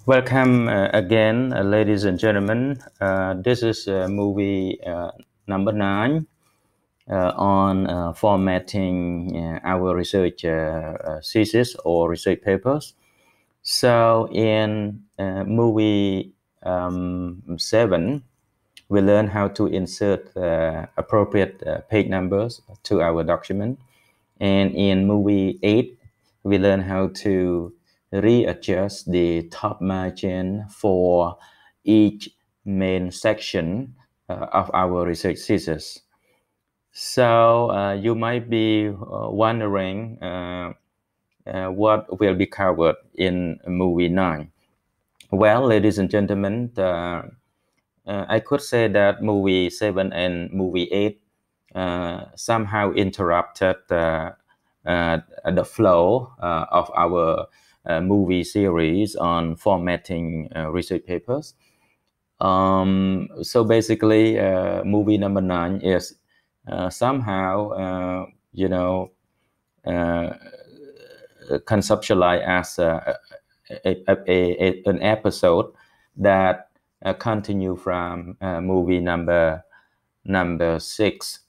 Welcome again, ladies and gentlemen. This is movie number 9 on formatting our research thesis or research papers. So in movie 7, we learn how to insert appropriate page numbers to our document. And in movie 8, we learn how to readjust the top margin for each main section of our research thesis. So you might be wondering what will be covered in movie 9. Well, ladies and gentlemen, I could say that movie 7 and movie 8 somehow interrupted the flow of our movie series on formatting research papers. So basically, movie number 9 is somehow, conceptualized as an episode that continue from movie number 6.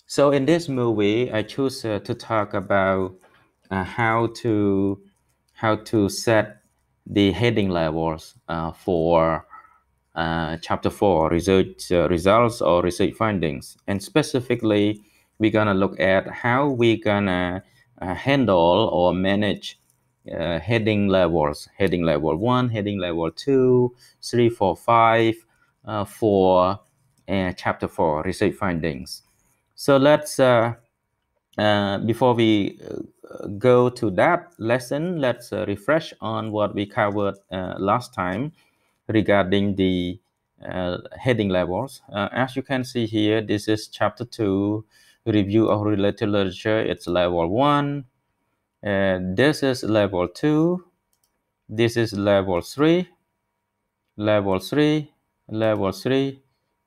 So in this movie, I choose to talk about how to set the heading levels for chapter 4, research results or research findings. And specifically, we're gonna look at how we're gonna handle or manage heading levels. Heading level 1, heading level 2, 3, 4, 5 for chapter 4, research findings. So let's, before we go to that lesson, let's refresh on what we covered last time regarding the heading levels. As you can see here, this is chapter 2, review of related literature. It's level 1. This is level 2. This is level 3. Level 3. Level 3.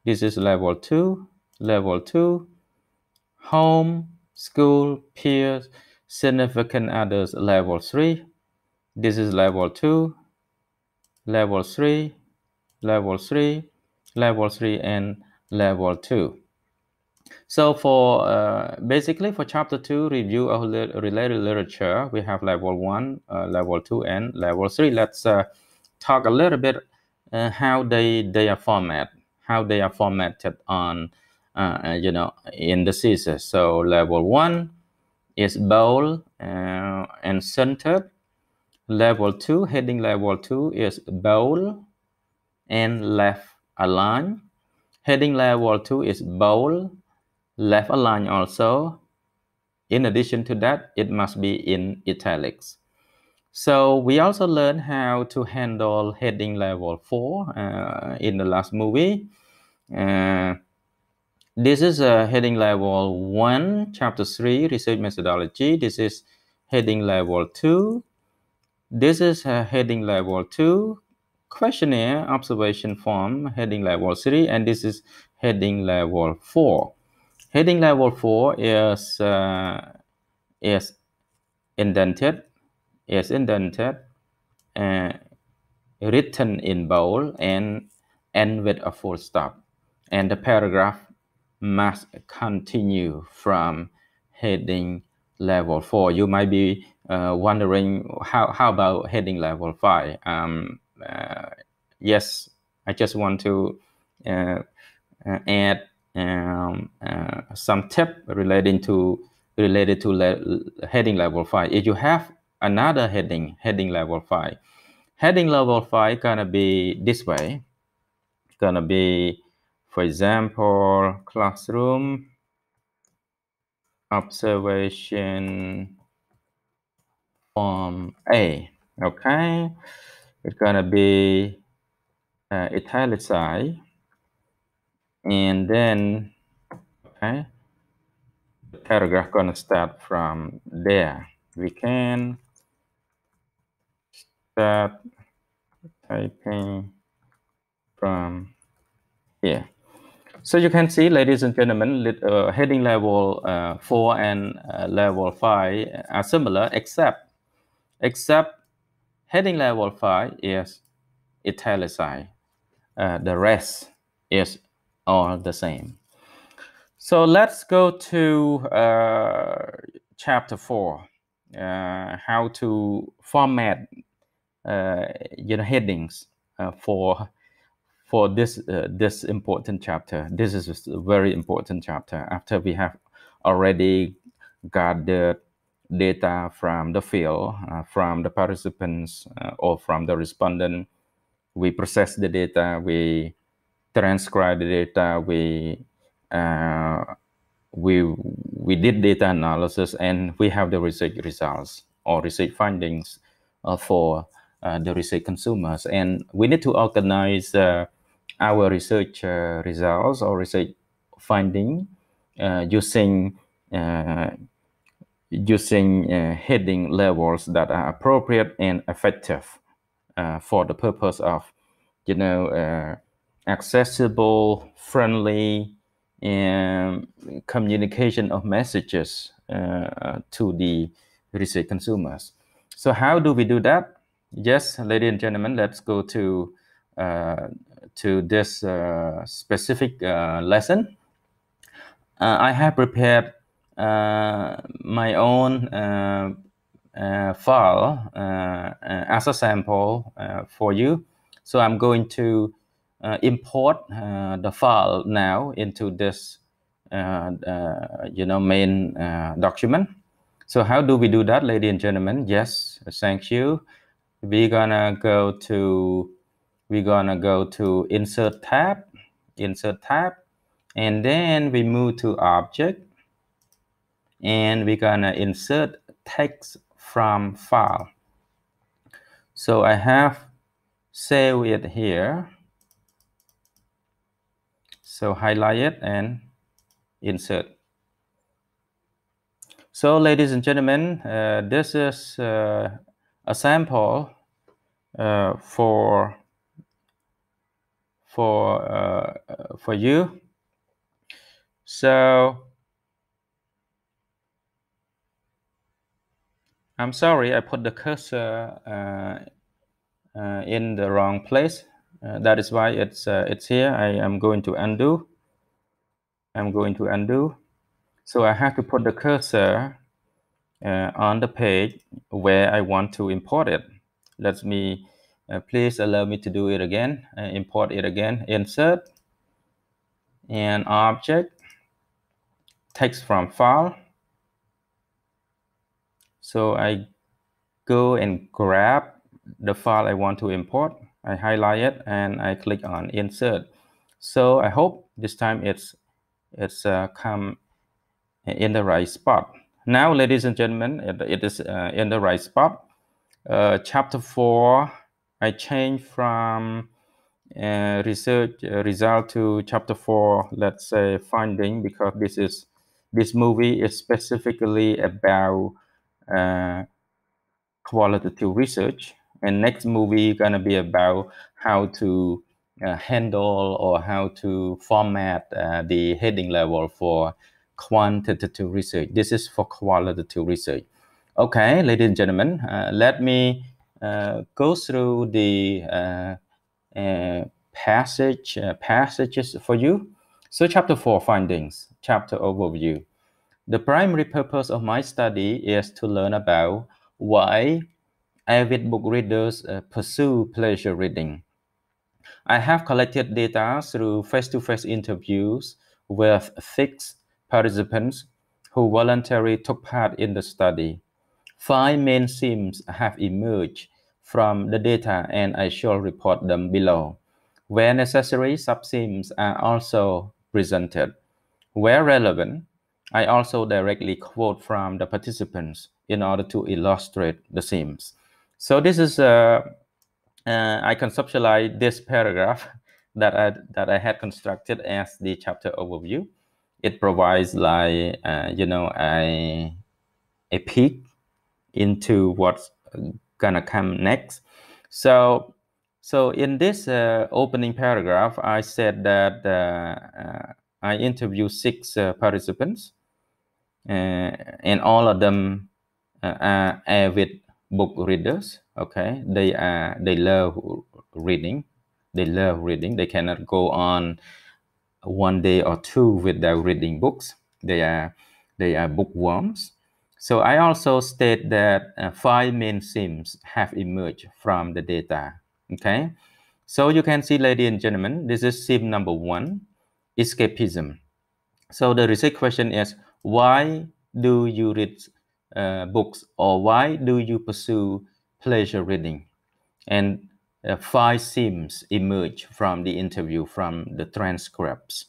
This is level 2. Level 2. Home, school, peers, significant others, level 3. This is level 2, level 3, level 3, level 3, and level 2. So for basically for chapter 2, review of related literature, we have level 1, level 2, and level 3. Let's talk a little bit how they are formatted on in the thesis. So level 1 is bold and centered. Level 2, heading level 2 is bold and left aligned. Heading level 2 is bold, left aligned also. In addition to that, it must be in italics. So we also learned how to handle heading level 4 in the last movie. This is heading level 1, chapter 3, research methodology. This is heading level 2. This is heading level 2, questionnaire observation form, heading level 3, and this is heading level 4. Heading level 4 is indented, written in bold, and end with a full stop. And the paragraph must continue from heading level 4. You might be wondering how about heading level 5. Yes, I just want to add some tip related to heading level 5. If you have another heading level 5, heading level 5 gonna be this way. Gonna be, for example, classroom observation form A. Okay, it's gonna be italicized, and then okay, the paragraph gonna start from there. We can start typing from here. So you can see, ladies and gentlemen, heading level 4 and level 5 are similar, except Heading level 5 is italicized. The rest is all the same. So let's go to chapter 4, how to format headings for this important chapter. This is a very important chapter. After we have already gathered data from the field, from the participants, or from the respondent, we process the data, we transcribe the data, we did data analysis, and we have the research results or research findings for the research consumers. And we need to organize our research results or research finding using heading levels that are appropriate and effective for the purpose of accessible, friendly, and communication of messages to the research consumers. So how do we do that? Yes, ladies and gentlemen, let's go to this specific lesson. I have prepared my own file as a sample for you. So I'm going to import the file now into this main document. So how do we do that, ladies and gentlemen? Yes, thank you. We're gonna go to insert tab, and then we move to object, and we're gonna insert text from file. So I have saved it here. So highlight it and insert. So ladies and gentlemen, this is a sample for you. So I'm sorry, I put the cursor in the wrong place. That is why it's here. I am going to undo. So I have to put the cursor on the page where I want to import it. Please allow me to do it again. Import it again. Insert and object, text from file. So I go and grab the file I want to import. I highlight it and I click on insert. So I hope this time it's come in the right spot. Now, ladies and gentlemen, it is in the right spot. Chapter 4, I changed from research result to chapter 4, let's say finding, because this movie is specifically about qualitative research, and next movie gonna be about how to handle or how to format the heading level for quantitative research. This is for qualitative research. Okay, ladies and gentlemen, let me go through the passages for you. So chapter 4, findings, chapter overview. The primary purpose of my study is to learn about why avid book readers pursue pleasure reading. I have collected data through face-to-face interviews with 6 participants who voluntarily took part in the study. 5 main themes have emerged from the data, and I shall report them below. Where necessary, sub-themes are also presented. Where relevant, I also directly quote from the participants in order to illustrate the themes. So this is I conceptualize this paragraph that I had constructed as the chapter overview. It provides like a peek into what's gonna come next. So in this opening paragraph, I said that I interviewed 6 participants, and all of them are avid book readers. Okay, they love reading. They love reading. They cannot go on one day or two without reading books. They are bookworms. So I also state that five main themes have emerged from the data. Okay, so you can see, ladies and gentlemen, this is theme number one, escapism. So the research question is, why do you read books, or why do you pursue pleasure reading? And five themes emerge from the interview, from the transcripts.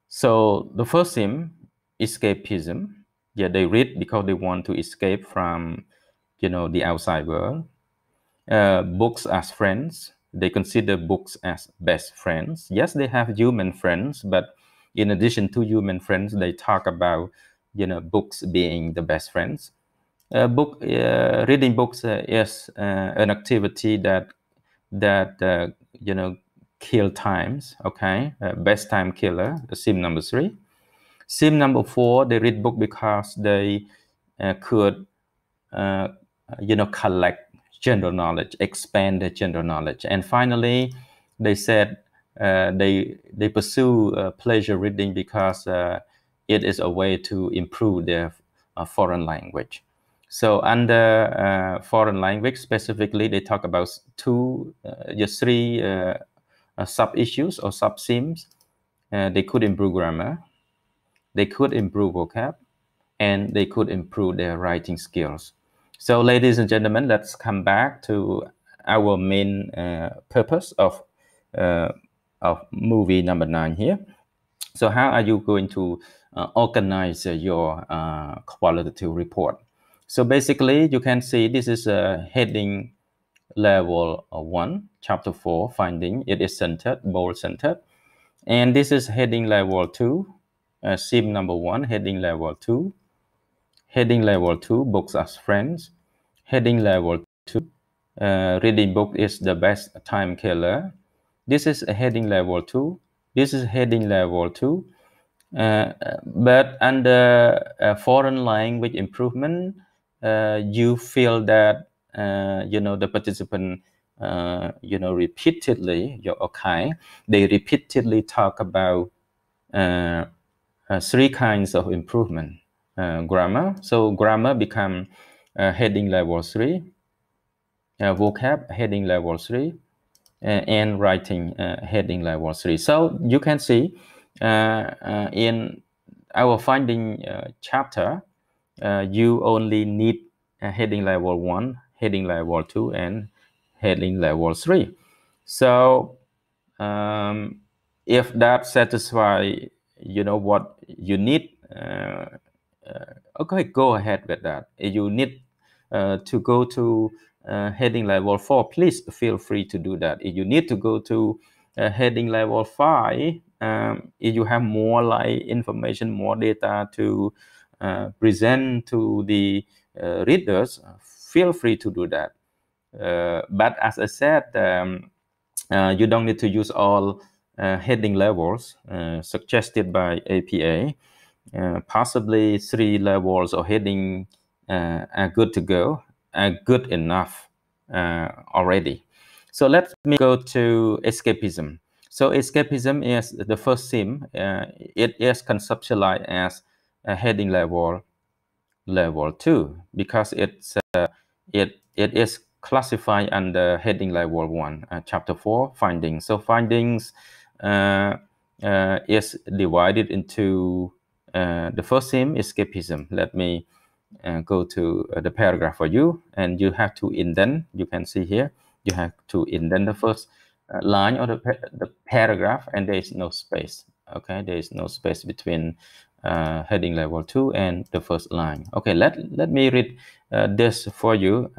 So the first theme, escapism. Yeah, they read because they want to escape from, the outside world. Books as friends. They consider books as best friends. Yes, they have human friends, but in addition to human friends, they talk about, books being the best friends. Reading books is an activity that kill times. Okay, best time killer. Sim number three. Sim number four. They read book because they could collect general knowledge, expand the general knowledge. And finally, they said they pursue pleasure reading because it is a way to improve their foreign language. So under foreign language specifically, they talk about just three sub-issues or sub-themes. They could improve grammar, they could improve vocab, and they could improve their writing skills. So, ladies and gentlemen, let's come back to our main purpose of movie number 9 here. So, how are you going to organize your qualitative report? So, basically, you can see this is a heading level 1, chapter 4, finding. It is centered, bold centered. And this is heading level 2, sim number 1, heading level 2. Heading level 2, books as friends. Heading level 2, reading book is the best time killer. This is a heading level 2. This is heading level 2. But under foreign language improvement, you feel that, the participant, repeatedly, they repeatedly talk about three kinds of improvement. Grammar. So grammar become heading level 3. Vocab heading level 3. And writing heading level 3. So you can see in our finding chapter, you only need heading level 1, heading level 2, and heading level 3. So if that satisfies, what you need, okay, go ahead with that. If you need to go to heading level 4, please feel free to do that. If you need to go to heading level 5, if you have more information, more data to present to the readers, feel free to do that. But as I said, you don't need to use all heading levels suggested by APA. Possibly 3 levels of heading are good to go, are good enough already. So let me go to escapism. So escapism is the first theme. It is conceptualized as a heading level 2 because it is classified under heading level 1, chapter 4, findings. So findings is divided into the first theme, escapism. Let me go to the paragraph for you, and you have to indent. You can see here, you have to indent the first line of the paragraph, and there is no space. Okay, there is no space between heading level 2 and the first line. Okay, let me read this for you.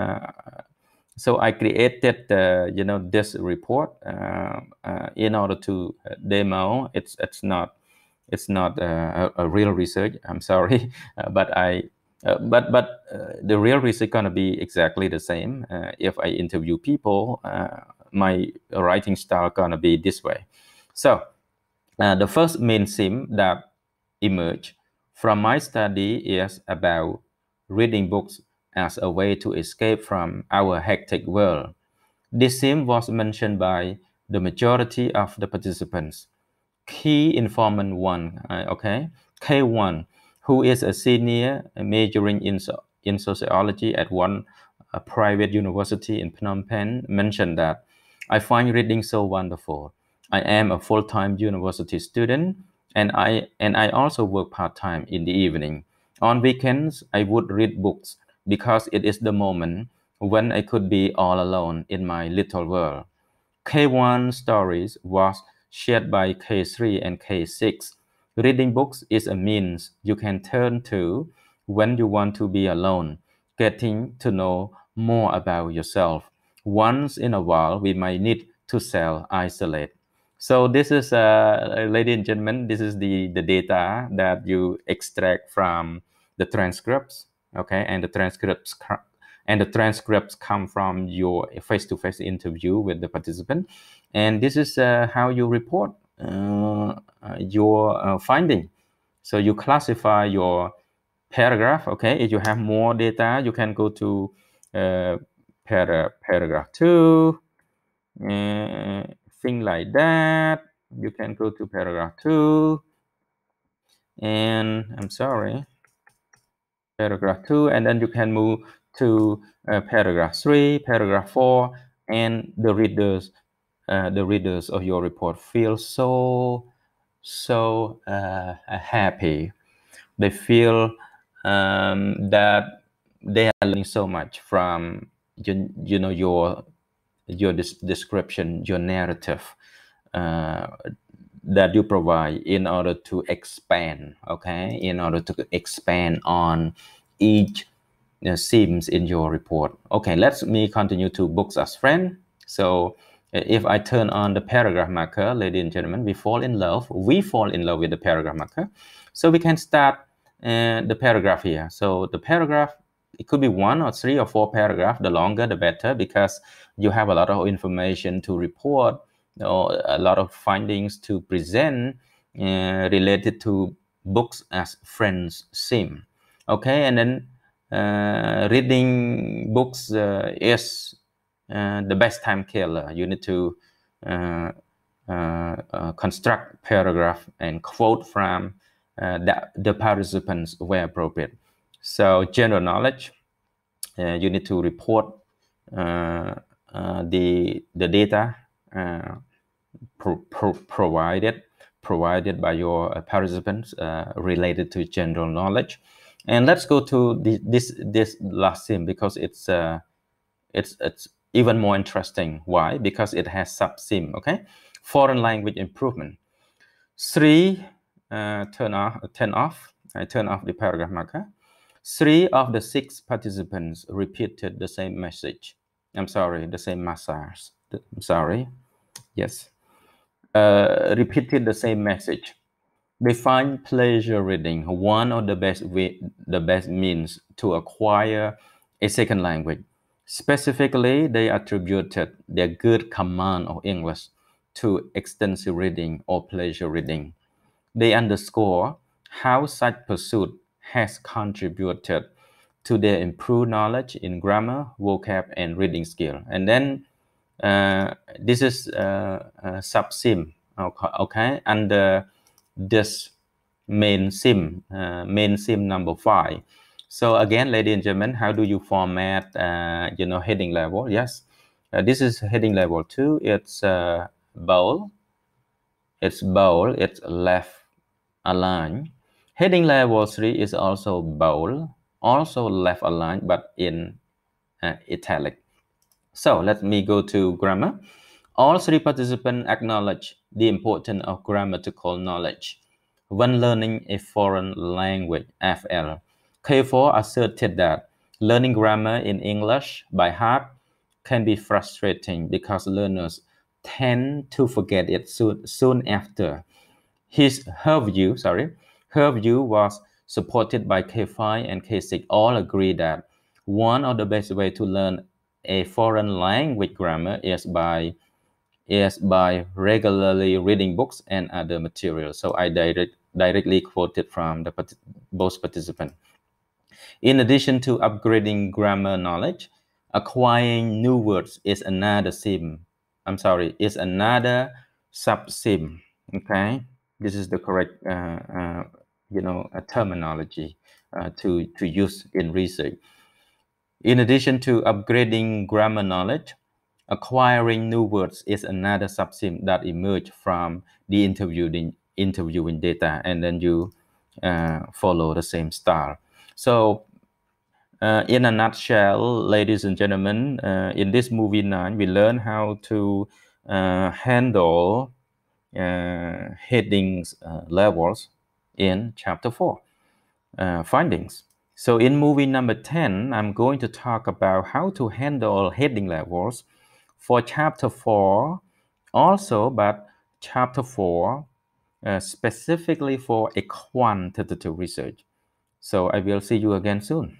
So I created this report in order to demo. It's not a real research. I'm sorry, but the real research gonna be exactly the same. If I interview people, my writing style gonna be this way. So the first main theme that emerged from my study is about reading books as a way to escape from our hectic world. This theme was mentioned by the majority of the participants. Key informant one, okay, K1, who is a senior majoring in sociology at one private university in Phnom Penh, mentioned that I find reading so wonderful. I am a full-time university student, and I also work part-time in the evening. On weekends, I would read books because it is the moment when I could be all alone in my little world. K1 stories was shared by K3 and K6. Reading books is a means you can turn to when you want to be alone, getting to know more about yourself. Once in a while, we might need to self-isolate. So this is, ladies and gentlemen, this is the data that you extract from the transcripts, okay, and the transcripts come from your face-to-face interview with the participant, and this is how you report your finding. So you classify your paragraph. Okay, if you have more data, you can go to paragraph 2, thing like that. You can go to paragraph 2, and I'm sorry, paragraph 2, and then you can move to paragraph 3, paragraph 4, and the readers of your report feel so happy. They feel that they are learning so much from your description, your narrative that you provide in order to expand, okay, in order to expand on each themes in your report. Okay, let me continue to books as friend. So if I turn on the paragraph marker, ladies and gentlemen, we fall in love with the paragraph marker. So we can start the paragraph here. So the paragraph, it could be 1 or 3 or 4 paragraphs. The longer the better, because you have a lot of information to report, a lot of findings to present related to books as friends theme. Okay, and then reading books is the best time killer. You need to construct paragraph and quote from the participants where appropriate. So general knowledge, you need to report the data provided by your participants related to general knowledge. And let's go to this last theme, because it's even more interesting. Why? Because it has sub-theme. Okay, foreign language improvement. 3 turn off. I turn off the paragraph marker. 3 of the 6 participants repeated the same message. I'm sorry, the same massage. I'm sorry. Yes. Repeated the same message. They find pleasure reading one of the best means to acquire a second language. Specifically, they attributed their good command of English to extensive reading or pleasure reading. They underscore how such pursuit has contributed to their improved knowledge in grammar, vocab, and reading skill. And then this is sub-theme, okay, under this main theme number 5. So again, ladies and gentlemen, how do you format heading level? Yes, this is heading level 2. It's bold, it's left aligned. Heading level 3 is also bold, also left aligned, but in italic. So let me go to grammar. All 3 participants acknowledge the importance of grammatical knowledge when learning a foreign language, FL. K4 asserted that learning grammar in English by heart can be frustrating because learners tend to forget it soon after. Her view was supported by K5 and K6. All agree that one of the best way to learn a foreign language grammar is by regularly reading books and other materials. So I directly quoted from both participants. In addition to upgrading grammar knowledge, acquiring new words is another sim. I'm sorry, is another sub-sim. Okay, this is the correct, terminology to use in research. In addition to upgrading grammar knowledge, acquiring new words is another subsim that emerge from the interviewing data, and then you follow the same style. So, in a nutshell, ladies and gentlemen, in this movie 9, we learn how to handle headings levels in chapter 4 findings. So in movie number 10, I'm going to talk about how to handle heading levels for chapter 4 also, but chapter 4 specifically for a quantitative research. So I will see you again soon.